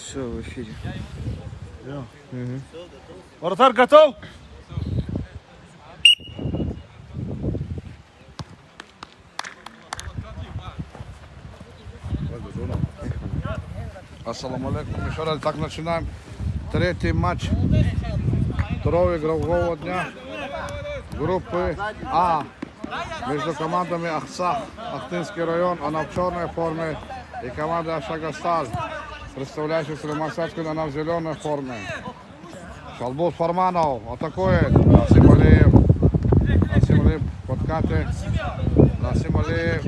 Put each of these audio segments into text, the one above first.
Все, в эфире. Угу. Вратарь готов? Ассаламу алейкум. Еще раз так начинаем. Третий матч второго игрового дня группы А между командами Ахсах, Ахтинский район, она в черной форме, и команда Шагасталь, представляющая Сулейман-Садскую, она в зеленой форме. Шалбус Фарманов атакует. Расим Алиев подкаты. Расим Алиев.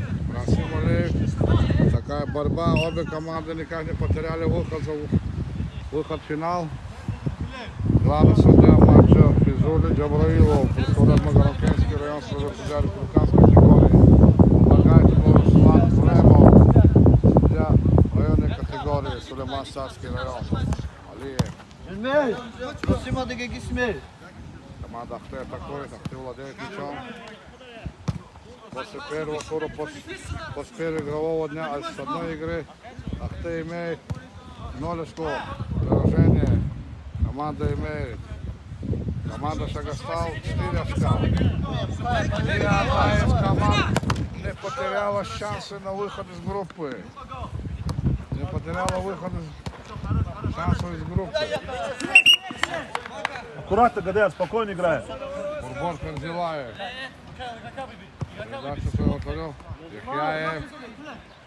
Такая борьба. Обе команды никак не потеряли выход в финал. Главный судья матча Физули Джабраилов, представляет Магарамкинский район, судья республиканской категории. Помогает Руслан Фремов, судья районной категории, Сулейман-Садский район. Алиев. Команда Ахты атакует, Ахты владеет мячом. После первого тура, после первого игрового дня, с одной игры Ахты имеет 0 очков. Поражение команда имеет. Команда Шагастал 4 очка. Ни одна из команд не потеряла шансы на выход из группы. Не потеряла шансов из группы. Аккуратно, Гадян, спокойно играет. Бурбон Ферзилаев. Передача вратарю.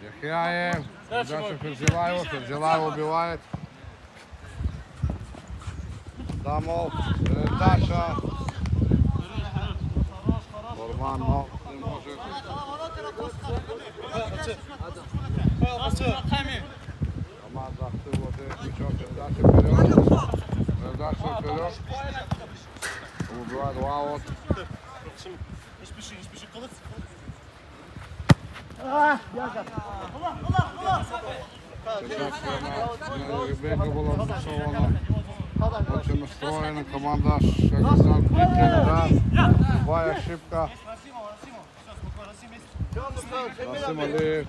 Яхяев. Передача Ферзилаеву. Ферзилаев убивает. Дамов. Передача. Бурбан, но не может. Команда Ахты владеет мячом. Передача вперед. Передача вперед. Убивает аут. Не спеши, колодцы. Ребека была нарисована. Очень настроена команда Шагасталь. Любая ошибка. Расим Алиев.